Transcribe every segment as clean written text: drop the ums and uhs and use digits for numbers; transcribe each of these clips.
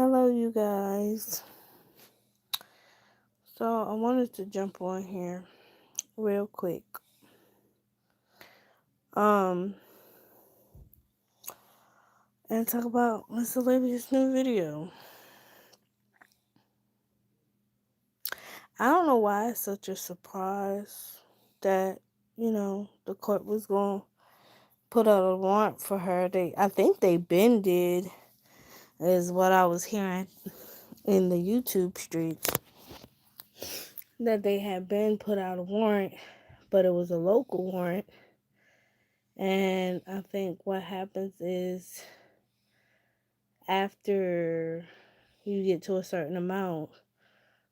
Hello, you guys. So, I wanted to jump on here real quick. Um, and talk about Miss Olivia's new video. I don't know why it's such a surprise that, the court was going to put out a warrant for her. I think they been did, is what I was hearing in the YouTube streets, that they had been put out a warrant, but it was a local warrant. And I think what happens is after you get to a certain amount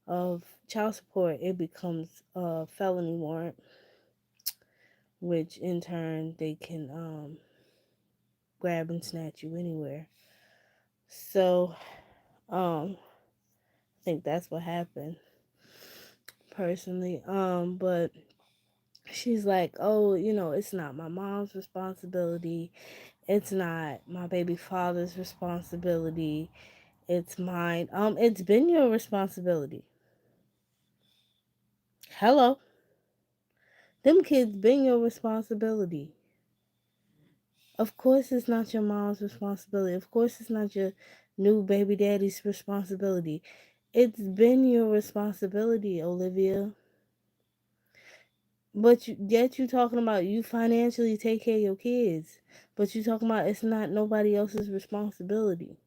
of child support, it becomes a felony warrant, which in turn they can grab and snatch you anywhere. So I think that's what happened personally. But she's like, oh, it's not my mom's responsibility. It's not my baby father's responsibility. It's mine. It's been your responsibility. Hello. Them kids been your responsibility. Of course it's not your mom's responsibility. Of course it's not your new baby daddy's responsibility. It's been your responsibility, Olivia. But yet you talking about you financially take care of your kids. But you talking about it's not nobody else's responsibility.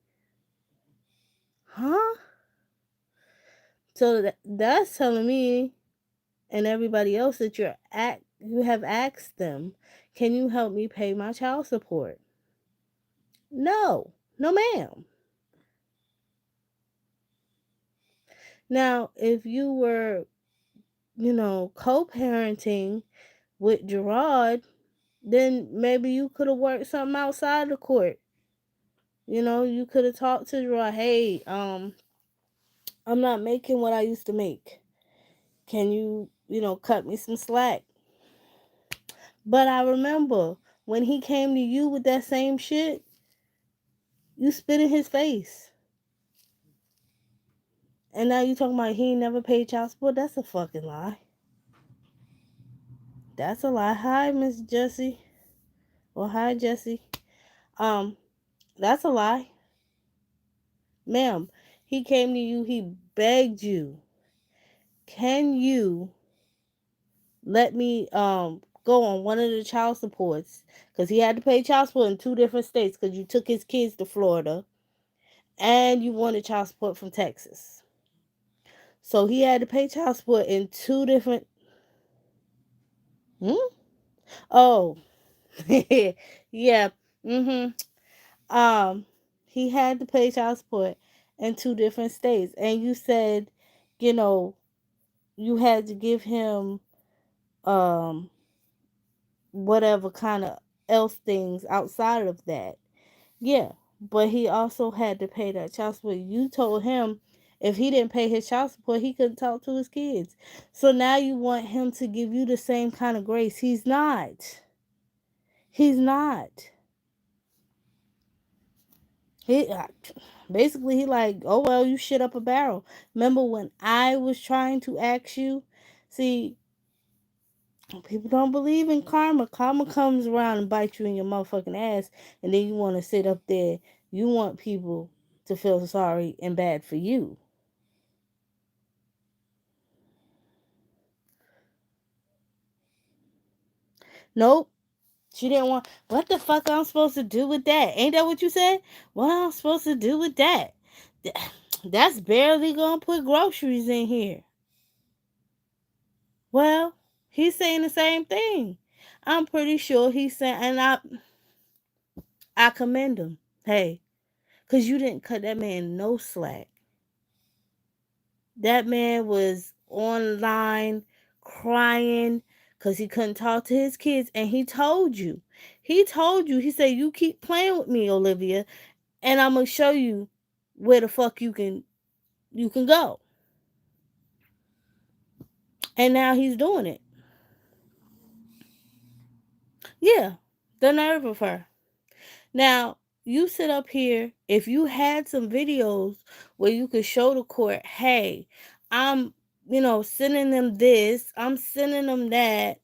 Huh? So that's telling me and everybody else that you have asked them, can you help me pay my child support? No. No, ma'am. Now, if you were, co-parenting with Gerard, then maybe you could have worked something outside the court. You could have talked to Gerard, hey, I'm not making what I used to make. Can you, cut me some slack? But I remember when he came to you with that same shit, you spit in his face. And now you talking about he ain't never paid child support? That's a fucking lie. That's a lie. Hi, Miss Jessie. Well, hi, Jessie. That's a lie. Ma'am, he came to you, he begged you. Can you let me go on one of the child supports? Because he had to pay child support in 2 different states because you took his kids to Florida and you wanted child support from Texas. So he had to pay child support in 2 different. Oh, yeah. He had to pay child support in 2 different states, and you said, you know, you had to give him um whatever kind of else things outside of that. Yeah, but he also had to pay that child support. You told him if he didn't pay his child support, he couldn't talk to his kids. So now you want him to give you the same kind of grace. He's not. He's not. He basically he like, oh well, you shit up a barrel. Remember when I was trying to ask you? See, people don't believe in karma. Karma comes around and bites you in your motherfucking ass, and then you want to sit up there. You want people to feel sorry and bad for you. Nope. She didn't want. What the fuck I'm supposed to do with that? Ain't that what you said? What I'm supposed to do with that? That's barely gonna put groceries in here. Well, he's saying the same thing. I'm pretty sure he's saying, and I commend him. Hey, because you didn't cut that man no slack. That man was online crying because he couldn't talk to his kids, and he told you. He said, you keep playing with me, Olivia, and I'm going to show you where the fuck you can go. And now he's doing it. Yeah, the nerve of her. Now, you sit up here, if you had some videos where you could show the court, hey, I'm, sending them this, I'm sending them that,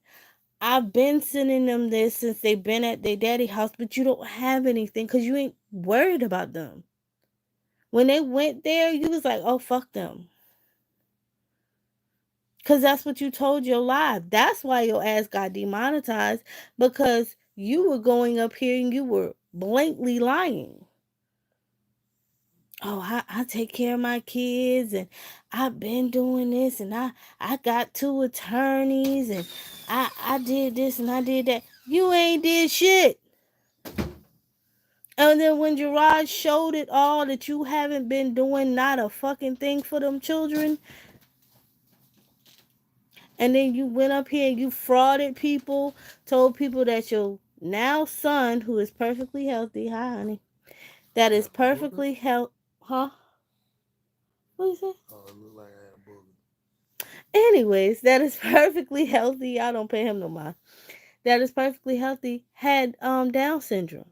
I've been sending them this since they've been at their daddy house, but you don't have anything because you ain't worried about them. When they went there, you was like, oh, fuck them. Because that's what you told your life. That's why your ass got demonetized, because you were going up here and you were blankly lying. Oh, I take care of my kids, and I've been doing this, and I got 2 attorneys, and I did this and I did that. You ain't did shit. And then when Gerard showed it all that you haven't been doing not a fucking thing for them children, and then you went up here and you frauded people, told people that your now son, who is perfectly healthy, hi honey, that is perfectly healthy, huh? What you say? Oh, it looked like I had a booger. Anyways, that is perfectly healthy. Y'all don't pay him no mind. That is perfectly healthy had Down syndrome.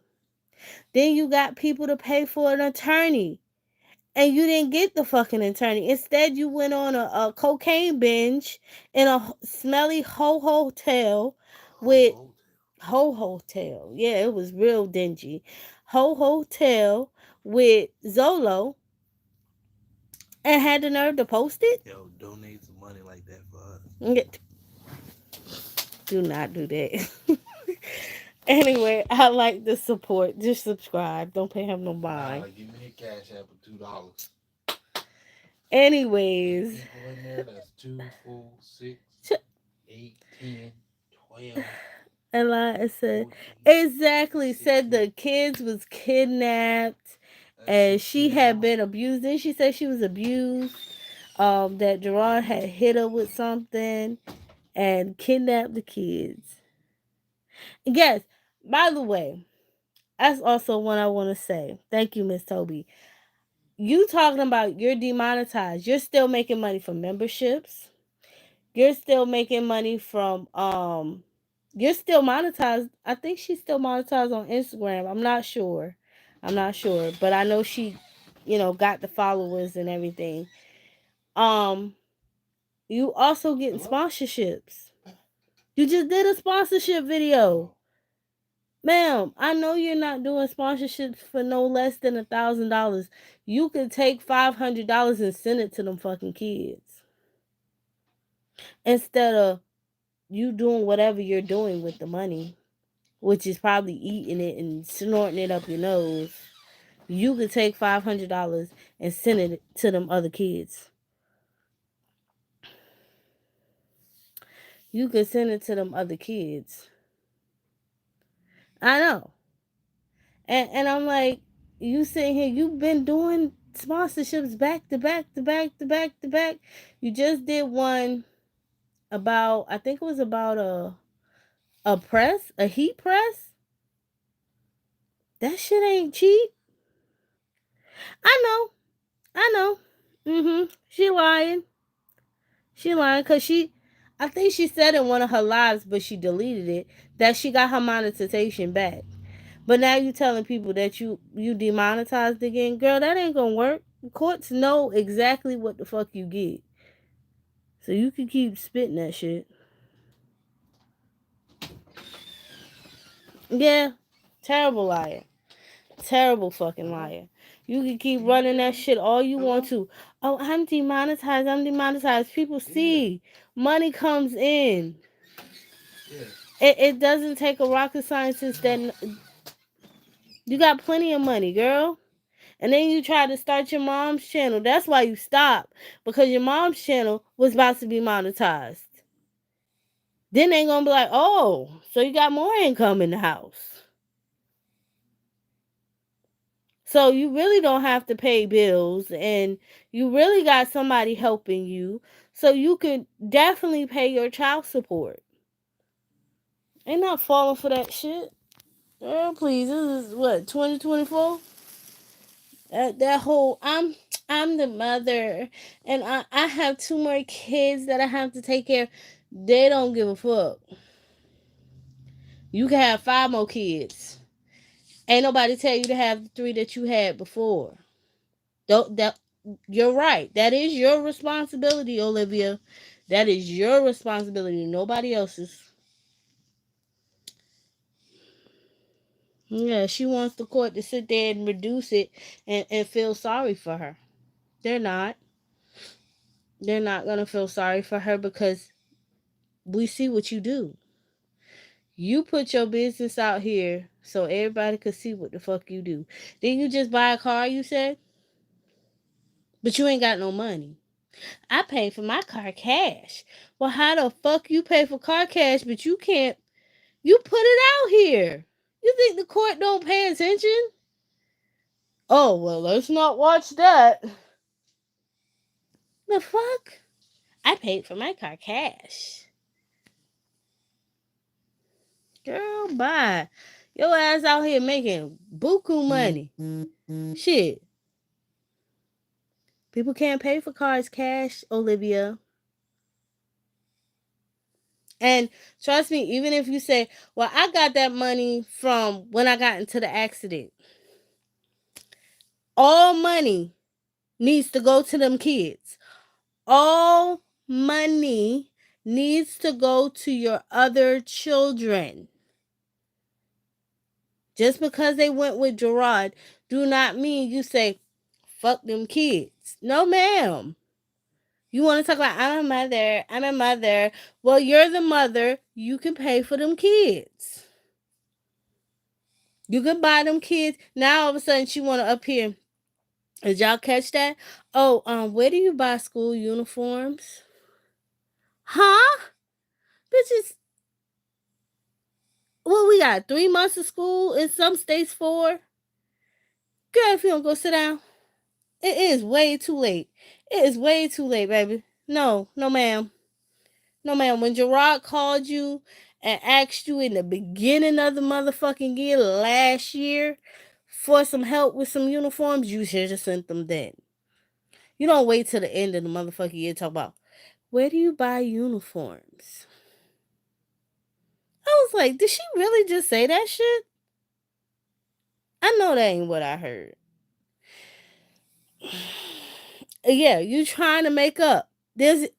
Then you got people to pay for an attorney, and you didn't get the fucking attorney. Instead, you went on a cocaine binge in a smelly hotel with hotel. Yeah, it was real dingy. Hotel with Zolo, and had the nerve to post it. Yo, donate some money like that for us. Do not do that. Anyway, I like the support. Just subscribe. Don't pay him no mind. Nah, give me a cash app of $2. Anyways. People in there, that's 2, 4, 6, 8, 10, 12. And like I said, 14, exactly 16. Said the kids was kidnapped and she had been abused. Then she said she was abused. That Gerard had hit her with something and kidnapped the kids. Yes, by the way, that's also what I want to say. Thank you, Miss Toby. You talking about you're demonetized. You're still making money from memberships. You're still making money from you're still monetized. I think she's still monetized on Instagram. I'm not sure. But I know she, got the followers and everything. Um you also getting sponsorships. You just did a sponsorship video. Ma'am, I know you're not doing sponsorships for no less than $1,000. You could take $500 and send it to them fucking kids. Instead of you doing whatever you're doing with the money, which is probably eating it and snorting it up your nose. You could take $500 and send it to them other kids. You could send it to them other kids. I know. And I'm like, you sitting here, you've been doing sponsorships back to back to back to back to back. You just did one about, I think it was about a press, a heat press. That shit ain't cheap. I know. I know. She lying. She lying because I think she said in one of her lives, but she deleted it, that she got her monetization back. But now you telling people that you demonetized again. Girl, that ain't gonna work. Courts know exactly what the fuck you get. So you can keep spitting that shit. Yeah. Terrible liar. Terrible fucking liar. You can keep running that shit all you want to. Oh, I'm demonetized. I'm demonetized. People see money comes in. It doesn't take a rocket scientist that you got plenty of money, girl. And then you try to start your mom's channel. That's why you stopped. Because your mom's channel was about to be monetized. Then they gonna be like, oh, so you got more income in the house. So you really don't have to pay bills, and you really got somebody helping you. So you could definitely pay your child support. Ain't not falling for that shit. Girl, please. This is what, 2024? That whole I'm the mother and I have 2 more kids that I have to take care of. They don't give a fuck. You can have 5 more kids Ain't nobody tell you to have the 3 that you had before. That you're right. That is your responsibility, Olivia. That is your responsibility, nobody else's. Yeah, she wants the court to sit there and reduce it and feel sorry for her. They're not. They're not going to feel sorry for her because we see what you do. You put your business out here so everybody could see what the fuck you do. Then you just buy a car, you said? But you ain't got no money. I paid for my car cash. Well, how the fuck you pay for car cash, but you can't? You put it out here. You think the court don't pay attention? Oh, well, let's not watch that. The fuck? I paid for my car cash. Girl, bye. Your ass out here making buku money. Shit. People can't pay for cars cash, Olivia. And trust me, even if you say, well, I got that money from when I got into the accident. All money needs to go to them kids. All money needs to go to your other children. Just because they went with Gerard, do not mean you say, fuck them kids. No, ma'am. You want to talk about, I'm a mother. Well, you're the mother. You can pay for them kids. You can buy them kids. Now, all of a sudden, she want to appear. Did y'all catch that? Oh, where do you buy school uniforms? Huh? Bitches. Well, we got 3 months of school. In some states, 4. Girl, if you don't go sit down. It is way too late. It is way too late, baby. No, ma'am. No, ma'am. When Gerard called you and asked you in the beginning of the motherfucking year last year for some help with some uniforms, you should have sent them then. You don't wait till the end of the motherfucking year to talk about, where do you buy uniforms? I was like, did she really just say that shit? I know that ain't what I heard. Yeah, you trying to make up. There's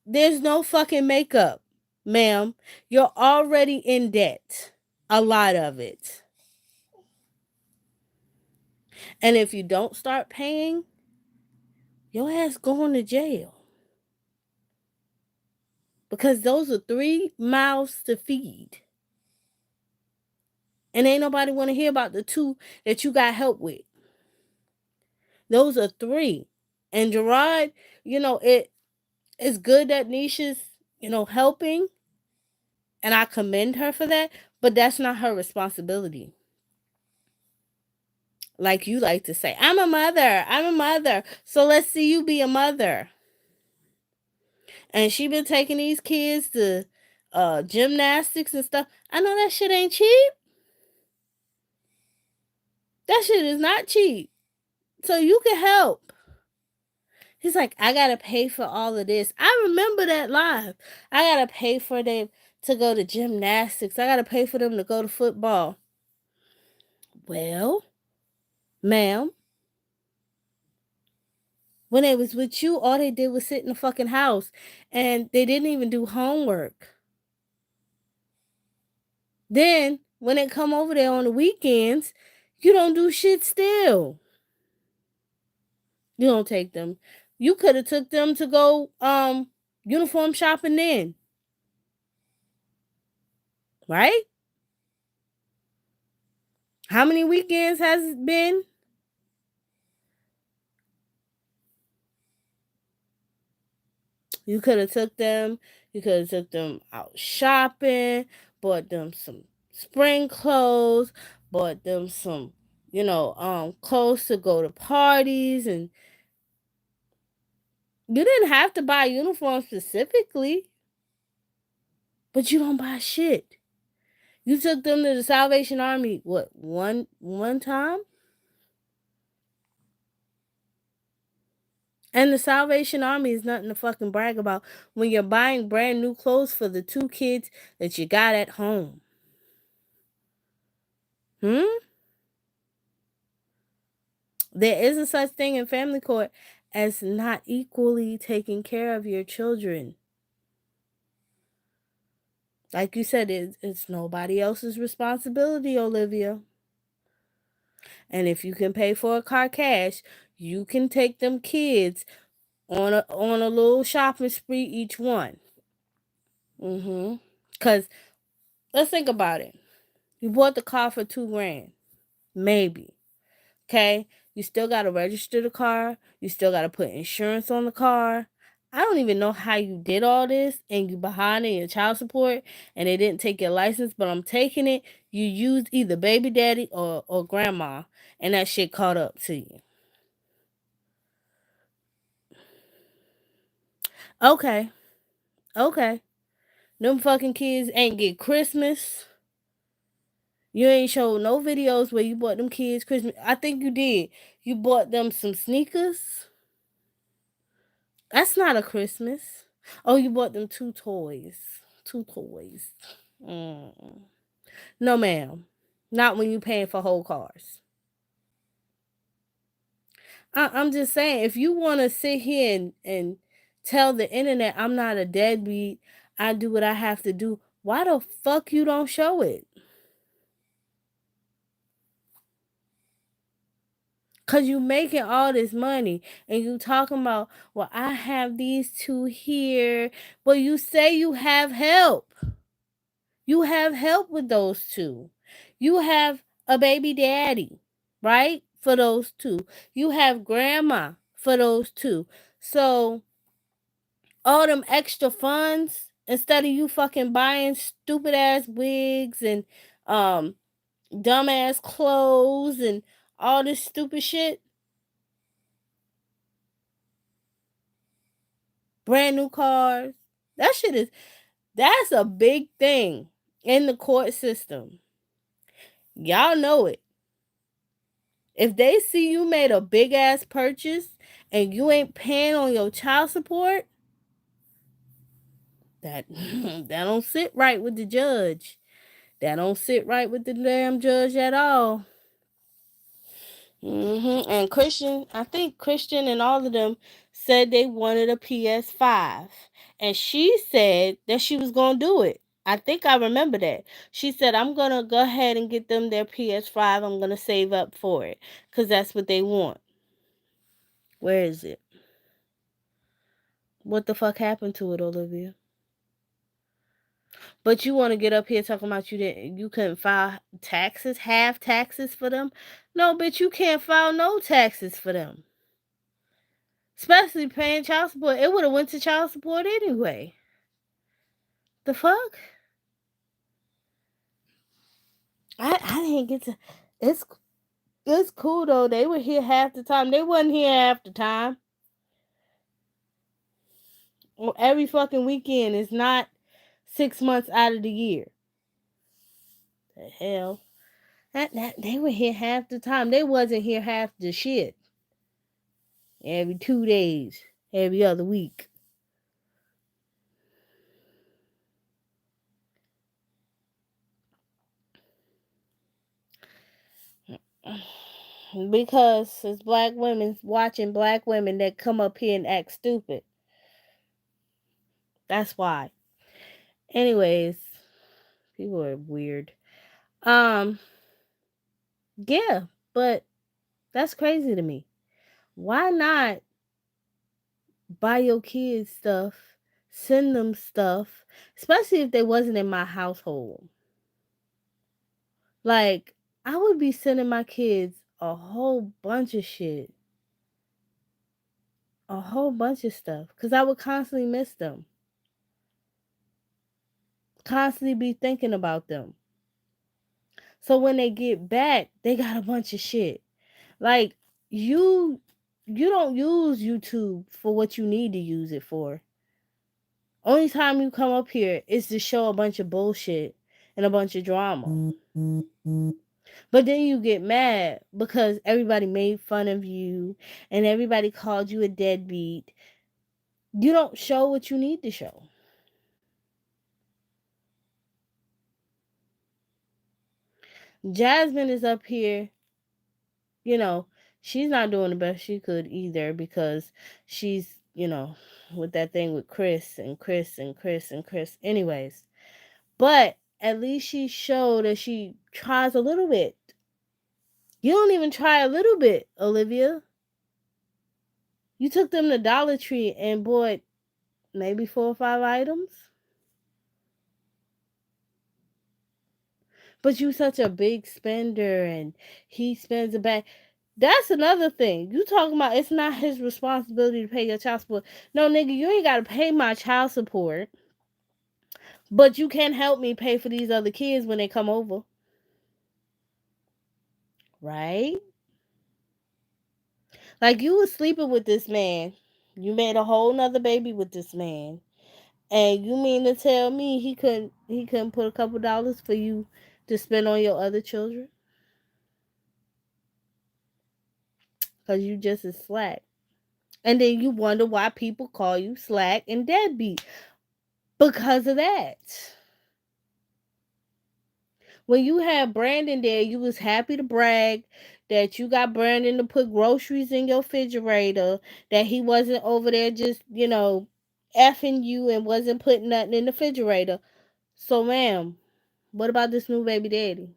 no fucking makeup, ma'am. You're already in debt. A lot of it. And if you don't start paying, your ass going to jail. Because those are 3 mouths to feed. And ain't nobody want to hear about the 2 that you got help with. Those are 3. And Gerard, it's good that Nisha's, helping. And I commend her for that. But that's not her responsibility. Like you like to say, I'm a mother. So let's see you be a mother. And she been taking these kids to gymnastics and stuff. I know that shit ain't cheap. That shit is not cheap. So you can help. He's like, I gotta pay for all of this. I remember that live. I gotta pay for them to go to gymnastics. I gotta pay for them to go to football. Well, ma'am, when they was with you, all they did was sit in the fucking house. And they didn't even do homework. Then, when they come over there on the weekends, you don't do shit still. You don't take them. You could have took them to go uniform shopping then. Right? How many weekends has it been? You could have took them. You could have took them out shopping, bought them some spring clothes, bought them some, clothes to go to parties, and you didn't have to buy uniforms specifically, but you don't buy shit. You took them to the Salvation Army, what, one time? And the Salvation Army is nothing to fucking brag about when you're buying brand new clothes for the 2 kids that you got at home. There is a such thing in family court as not equally taking care of your children. Like you said, it's nobody else's responsibility, Olivia. And if you can pay for a car cash, you can take them kids on a little shopping spree each one. Cause let's think about it. You bought the car for $2,000, maybe. Okay, you still gotta register the car. You still gotta put insurance on the car. I don't even know how you did all this and you behind in your child support and they didn't take your license, but I'm taking it. You used either baby daddy or grandma and that shit caught up to you. Okay. Them fucking kids ain't get Christmas. You ain't showed no videos where you bought them kids Christmas. I think you did. You bought them some sneakers. That's not a Christmas. Oh, you bought them two toys. Two toys. No, ma'am. Not when you paying for whole cars. I'm just saying, if you want to sit here and tell the internet I'm not a deadbeat, I do what I have to do, why the fuck you don't show it? Cause you making all this money and you talking about, well, I have these two here, but you say you have help. You have help with those two. You have a baby daddy, right? For those two. You have grandma for those two. So all them extra funds, instead of you fucking buying stupid ass wigs and dumbass clothes and all this stupid shit, brand new cars. That's a big thing in the court system. Y'all know it. If they see you made a big ass purchase and you ain't paying on your child support, that that don't sit right with the judge. That don't sit right with the damn judge at all. And I think Christian and all of them said they wanted a PS5. And she said that she was going to do it. I think I remember that. She said, I'm going to go ahead and get them their PS5. I'm going to save up for it because that's what they want. Where is it? What the fuck happened to it, Olivia? But you want to get up here talking about you couldn't file taxes, have taxes for them? No, bitch, you can't file no taxes for them. Especially paying child support. It would have went to child support anyway. The fuck? I didn't get to. It's cool though. They were here half the time. They wasn't here half the time. Every fucking weekend is not 6 months out of the year. The hell? That they were here half the time. They wasn't here half the shit. Every 2 days, every other week. Because it's black women watching black women that come up here and act stupid. That's why. Anyways, people are weird. Yeah, but that's crazy to me. Why not buy your kids stuff, send them stuff, especially if they wasn't in my household? Like, I would be sending my kids a whole bunch of shit. A whole bunch of stuff. Because I would constantly miss them. Constantly be thinking about them. So when they get back, they got a bunch of shit. Like, you don't use YouTube for what you need to use it for. Only time you come up here is to show a bunch of bullshit and a bunch of drama. But then you get mad because everybody made fun of you and everybody called you a deadbeat. You don't show what you need to show. Jasmine is up here, you know, she's not doing the best she could either, because she's, with that thing with Chris and Chris and Chris and Chris. Anyways, but at least she showed that she tries a little bit. You don't even try a little bit, Olivia. You took them to Dollar Tree and bought maybe 4 or 5 items. But you such a big spender, and he spends a bag. That's another thing. You talking about it's not his responsibility to pay your child support. No, nigga, you ain't gotta pay my child support. But you can help me pay for these other kids when they come over. Right? Like, you was sleeping with this man. You made a whole nother baby with this man. And you mean to tell me he couldn't put a couple dollars for you to spend on your other children? Cause you just as slack. And then you wonder why people call you slack and deadbeat. Because of that. When you had Brandon there, you was happy to brag that you got Brandon to put groceries in your refrigerator, that he wasn't over there just, effing you and wasn't putting nothing in the refrigerator. So, ma'am, what about this new baby daddy?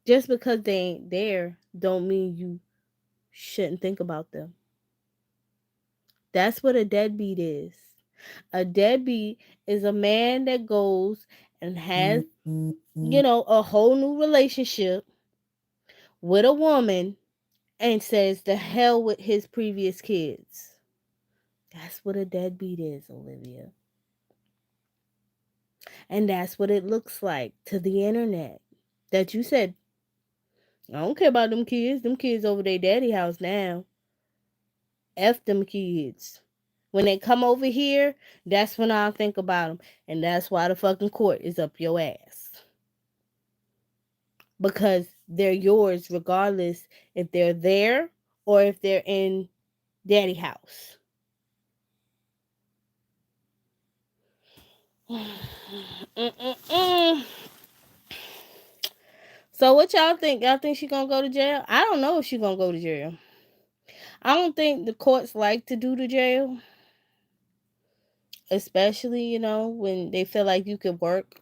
Just because they ain't there don't mean you shouldn't think about them. That's what a deadbeat is. A deadbeat is a man that goes and has, a whole new relationship with a woman and says the hell with his previous kids. That's what a deadbeat is, Olivia. And that's what it looks like to the internet. That you said, I don't care about them kids. Them kids over their daddy house now. F them kids. When they come over here, that's when I'll think about them. And that's why the fucking court is up your ass. Because they're yours regardless if they're there or if they're in daddy house. So what y'all think? Y'all think she gonna go to jail? I don't know if she gonna go to jail. I don't think the courts like to do the jail. Especially, when they feel like you could work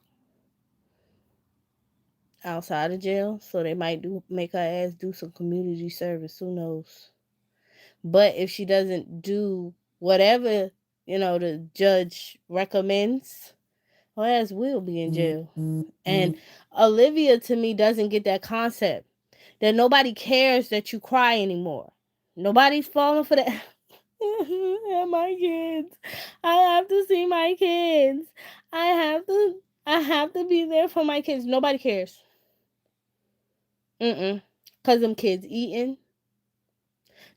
outside of jail. So they might make her ass do some community service. Who knows? But if she doesn't do whatever, the judge recommends, her ass will be in jail. And Olivia, to me, doesn't get that concept that nobody cares that you cry anymore. Nobody's falling for that. My kids. I have to see my kids. I have to be there for my kids. Nobody cares. Cause them kids eating.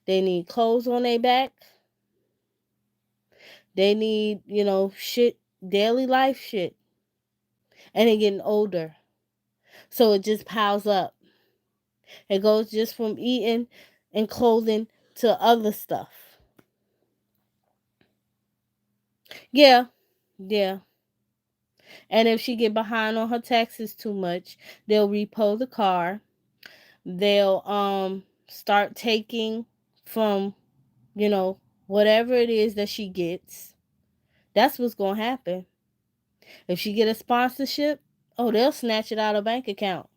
They need clothes on their back. They need, shit, daily life shit. And they're getting older. So it just piles up. It goes just from eating and clothing to other stuff. Yeah. And if she get behind on her taxes too much, they'll repo the car. They'll start taking from, whatever it is that she gets. That's what's going to happen. If she get a sponsorship, they'll snatch it out of her bank account.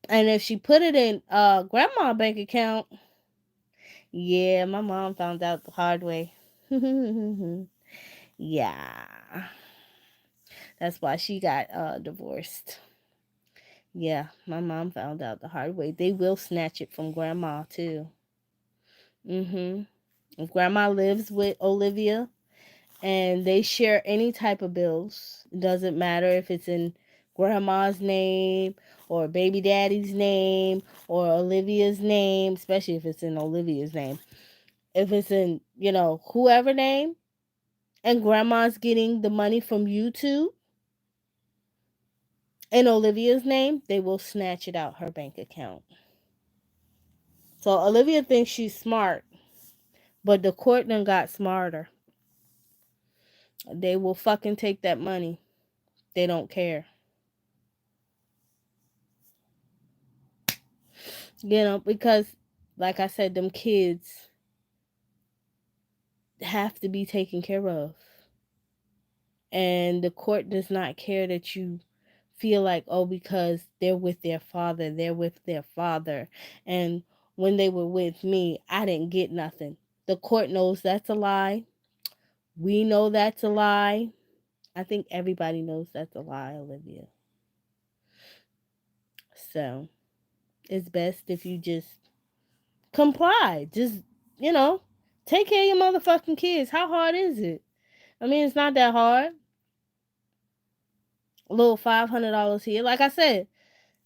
And if she put it in grandma's bank account, yeah, my mom found out the hard way. Yeah. That's why she got divorced. Yeah, my mom found out the hard way. They will snatch it from grandma too. If grandma lives with Olivia and they share any type of bills, it doesn't matter if it's in grandma's name or baby daddy's name or Olivia's name, especially if it's in Olivia's name. If it's in, whoever name, and grandma's getting the money from you two in Olivia's name, they will snatch it out her bank account. So Olivia thinks she's smart, but the court done got smarter. They will fucking take that money. They don't care. because like I said, them kids have to be taken care of. And the court does not care that you feel like, oh, because they're with their father, they're with their father. And when they were with me, I didn't get nothing. The court knows that's a lie. We know that's a lie. I think everybody knows that's a lie, Olivia. So it's best if you just comply. Just, you know, take care of your motherfucking kids. How hard is it? I mean, it's not that hard. A little $500 here. Like I said,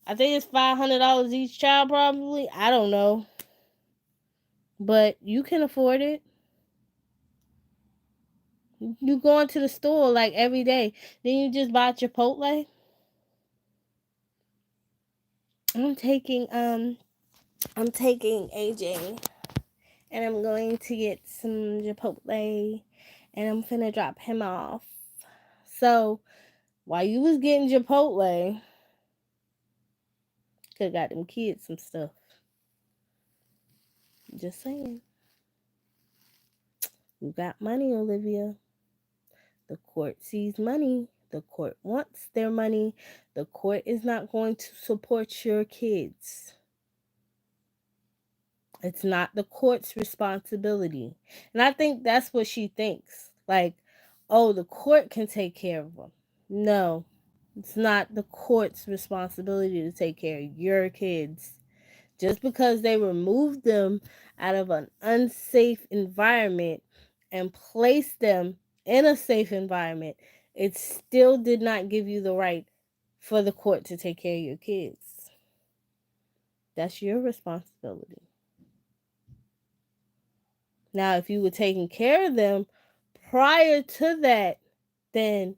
I think it's $500 each child, probably. I don't know. But you can afford it. You go into the store like every day. Then you just buy Chipotle. I'm taking AJ and I'm going to get some Chipotle and I'm finna drop him off. So while you was getting Chipotle, could got them kids some stuff. Just saying. You got money, Olivia. The court sees money. The court wants their money. The court is not going to support your kids. It's not the court's responsibility. And I think that's what she thinks. Like, oh, the court can take care of them. No, it's not the court's responsibility to take care of your kids. Just because they removed them out of an unsafe environment and placed them in a safe environment, it still did not give you the right for the court to take care of your kids. That's your responsibility. Now, if you were taking care of them prior to that, then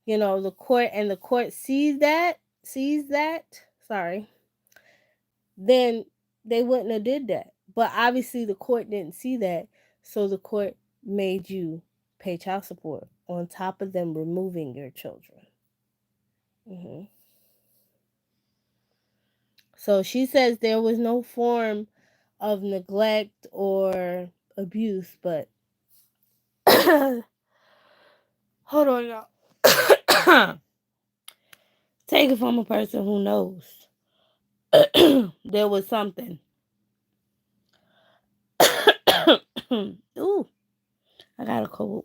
the court sees that, sorry, then they wouldn't have did that. But obviously the court didn't see that, so the court made you pay child support on top of them removing your children. hmm So she says there was no form of neglect or abuse, but hold on, y'all. Take it from a person who knows. There was something. Ooh, I got a cold.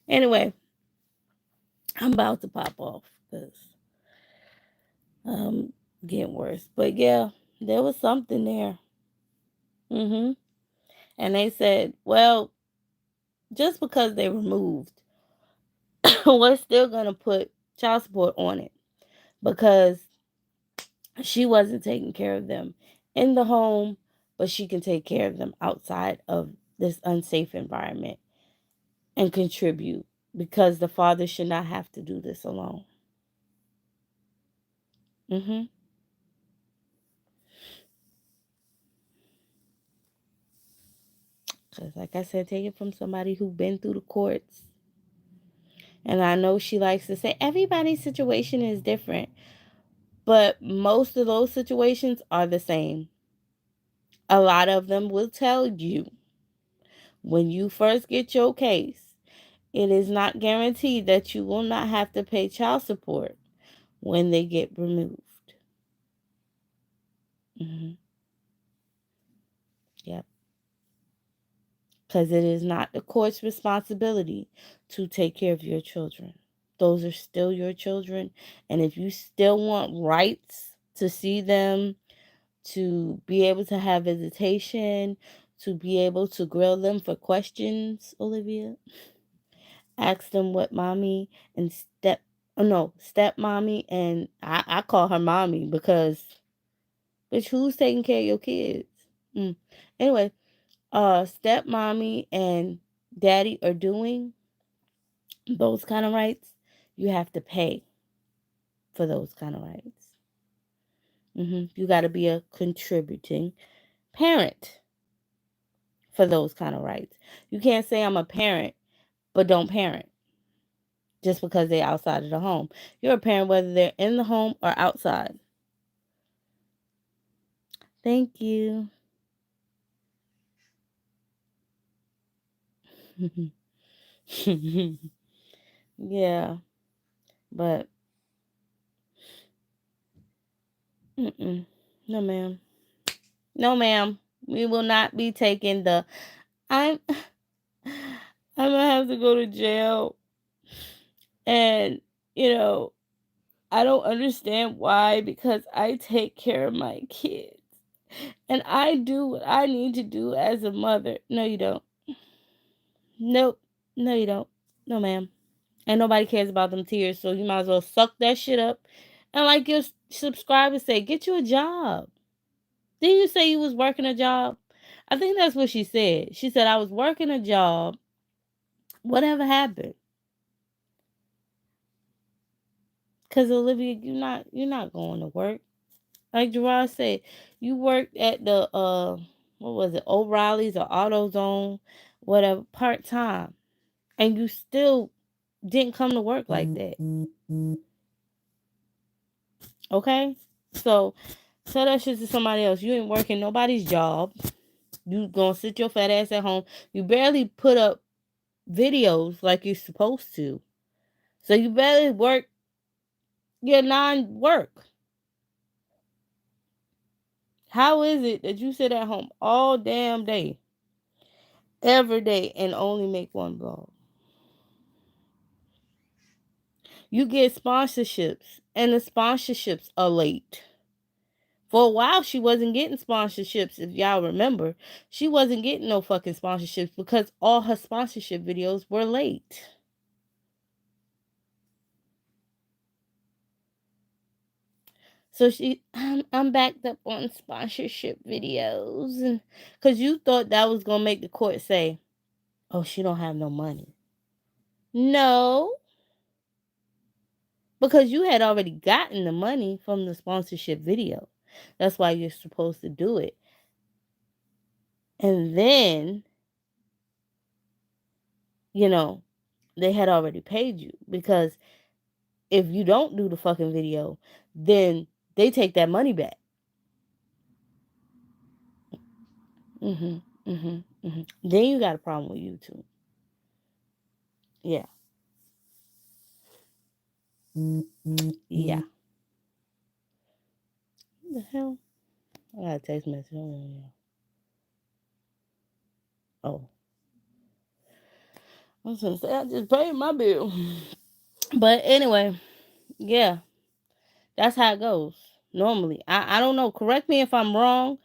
Anyway, I'm about to pop off because getting worse. But yeah, there was something there. And they said, well, just because they removed, we're still gonna put child support on it because she wasn't taking care of them in the home, but she can take care of them outside of this unsafe environment and contribute because the father should not have to do this alone. Because, like I said, take it from somebody who's been through the courts. And I know she likes to say everybody's situation is different, but most of those situations are the same. A lot of them will tell you when you first get your case, it is not guaranteed that you will not have to pay child support when they get removed. Yep. Because it is not the court's responsibility to take care of your children. Those are still your children. And if you still want rights to see them, to be able to have visitation, to be able to grill them for questions, Olivia, ask them what mommy and step mommy, and I call her mommy because, bitch, who's taking care of your kids? Anyway, step mommy and daddy are doing those kind of rights, you have to pay for those kind of rights. You got to be a contributing parent for those kind of rights. You can't say I'm a parent but don't parent just because they're outside of the home. You're a parent whether they're in the home or outside. Thank you. Yeah, but mm-mm. No, ma'am. No, ma'am. We will not be taking the. I'm. I'm gonna have to go to jail, and you know, I don't understand why, because I take care of my kids and I do what I need to do as a mother. No, you don't. Nope. No, you don't. No, ma'am. And nobody cares about them tears, so you might as well suck that shit up. And like your subscribers say, get you a job. Didn't you say you was working a job? I think that's what she said. She said I was working a job. Whatever happened? Cause Olivia, you're not going to work. Like Gerard said, you worked at the what was it, O'Reilly's or AutoZone, whatever, part time, and you still didn't come to work like that. Okay, so tell that shit to somebody else. You ain't working nobody's job. You gonna sit your fat ass at home. You barely put up videos like you're supposed to. So you barely work your non-work. How is it that you sit at home all damn day, every day, and only make one vlog? You get sponsorships, and the sponsorships are late. For a while, she wasn't getting sponsorships. If y'all remember, she wasn't getting no fucking sponsorships because all her sponsorship videos were late. So I'm backed up on sponsorship videos, and because you thought that was gonna make the court say, "Oh, she don't have no money." No, because you had already gotten the money from the sponsorship video. That's why you're supposed to do it. And then, you know, they had already paid you, because if you don't do the fucking video, then they take that money back. Mhm. Mhm. Mhm. Then you got a problem with YouTube. Yeah. Yeah. What the hell? I got a text message. Oh, I was gonna say I just paid my bill. But anyway, yeah, that's how it goes normally. I don't know. Correct me if I'm wrong,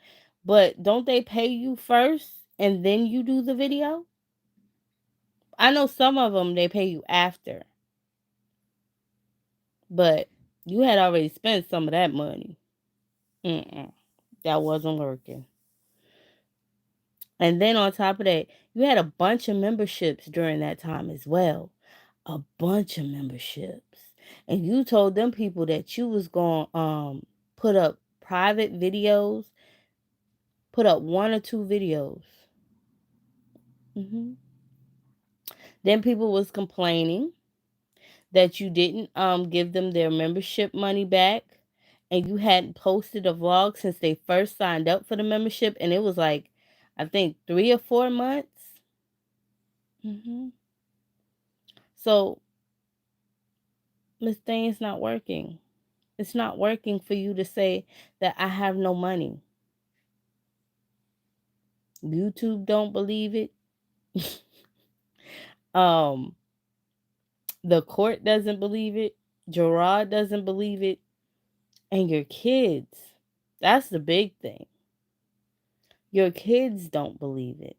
but don't they pay you first and then you do the video? I know some of them they pay you after, but you had already spent some of that money. Mm-mm, that wasn't working. And then on top of that, you had a bunch of memberships during that time as well. A bunch of memberships. And you told them people that you was going to put up private videos, put up 1 or 2 videos. hmm Then people was complaining that you didn't give them their membership money back, and you hadn't posted a vlog since they first signed up for the membership, and it was like, I think 3 or 4 months. hmm So this thing is not working. It's not working for you to say that I have no money. YouTube don't believe it. um, the court doesn't believe it. Gerard doesn't believe it, and your kids. That's the big thing. Your kids don't believe it.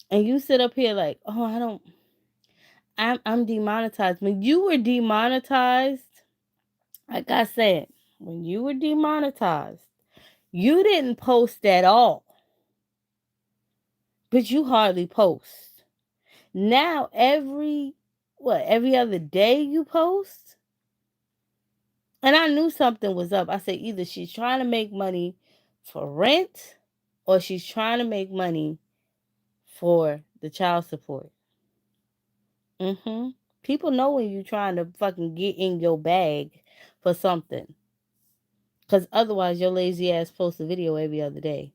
And you sit up here like, oh, I don't. I'm demonetized. When you were demonetized, like I said, when you were demonetized, you didn't post at all, but you hardly post. Now every other day you post. And I knew something was up. I said either she's trying to make money for rent or she's trying to make money for the child support. People know when you're trying to fucking get in your bag for something. Because otherwise, your lazy ass posts a video every other day.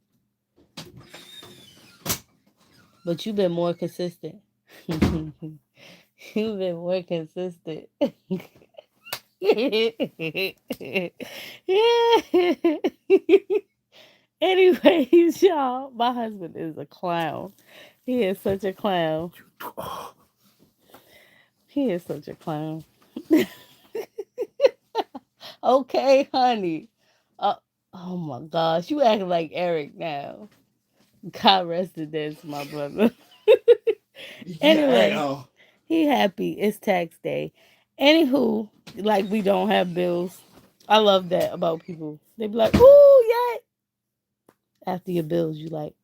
But you've been more consistent. You've been more consistent. Anyways, y'all, my husband is a clown. He is such a clown. He is such a clown. Okay, honey. Uh, oh my gosh, you acting like Eric now. God rest his dead, my brother. Anyway, Yeah. he happy. It's tax day. Anywho, like we don't have bills. I love that about people. They be like, "Ooh, yay!" After your bills, you like.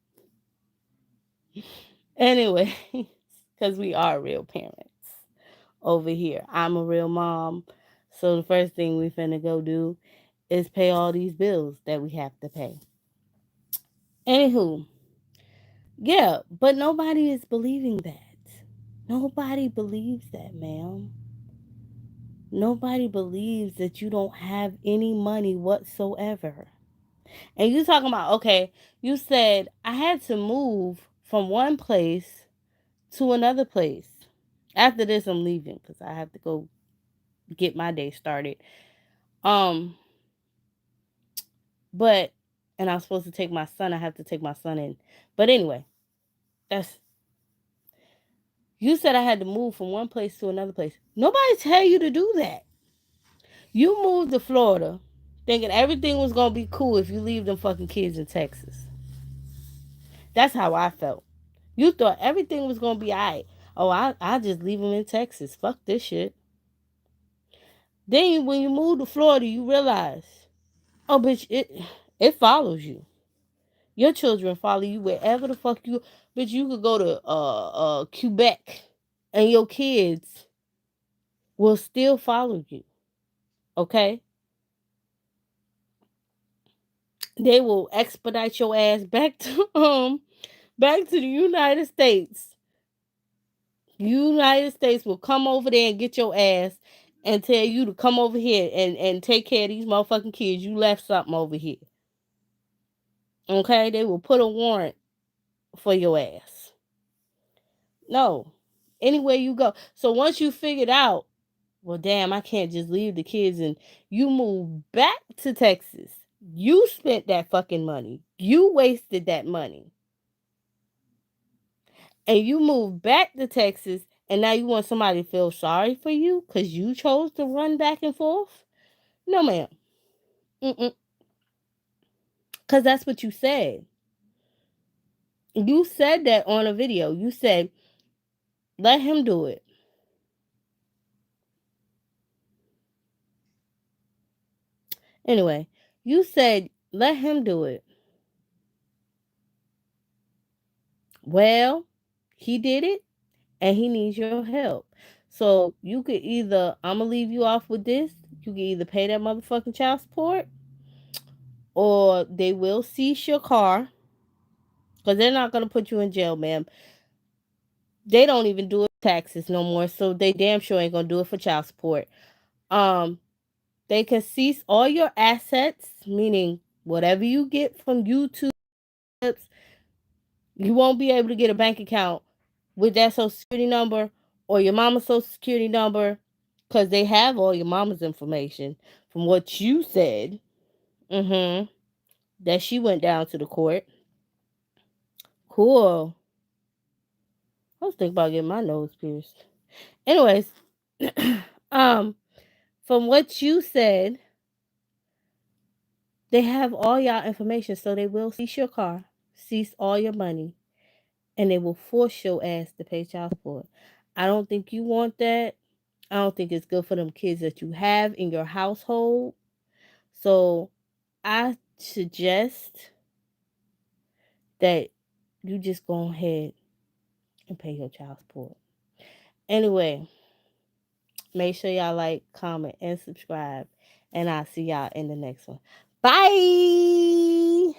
Anyway, because we are real parents over here. I'm a real mom. So the first thing we finna go do is pay all these bills that we have to pay. Anywho, yeah, but nobody is believing that. Nobody believes that, ma'am. Nobody believes that you don't have any money whatsoever. And you talking about, okay, you said I had to move from one place to another place. After this, I'm leaving because I have to go get my day started. Um, but and I'm supposed to take my son. I have to take my son in. But anyway, that's you said I had to move from one place to another place. Nobody tell you to do that. You moved to Florida thinking everything was gonna be cool if you leave them fucking kids in Texas. That's how I felt. You thought everything was gonna be alright. Oh, I just leave them in Texas. Fuck this shit. Then when you move to Florida, you realize, oh bitch, it follows you. Your children follow you wherever the fuck you. Bitch, you could go to Quebec, and your kids will still follow you. Okay, they will expedite your ass back to the United States. United States will come over there and get your ass and tell you to come over here and take care of these motherfucking kids. You left something over here. Okay, they will put a warrant for your ass. No, anywhere you go. So once you figured out, well, damn, I can't just leave the kids and you move back to Texas. You spent that fucking money. You wasted that money. And you moved back to Texas and now you want somebody to feel sorry for you because you chose to run back and forth? No, ma'am. Because that's what you said. You said that on a video. You said, let him do it. Anyway, you said, let him do it. Well, he did it and he needs your help. So you could either, I'm going to leave you off with this. You can either pay that motherfucking child support or they will seize your car because they're not going to put you in jail, ma'am. They don't even do it for taxes no more. So they damn sure ain't going to do it for child support. They can seize all your assets, meaning whatever you get from YouTube, you won't be able to get a bank account with that social security number or your mama's social security number because they have all your mama's information from what you said. That she went down to the court. Cool. I was thinking about getting my nose pierced. Anyways, from what you said, they have all y'all information, so they will seize your car, seize all your money, and they will force your ass to pay child support. I don't think you want that. I don't think it's good for them kids that you have in your household. So I suggest that you just go ahead and pay your child support. Anyway, make sure y'all like, comment, and subscribe. And I'll see y'all in the next one. Bye!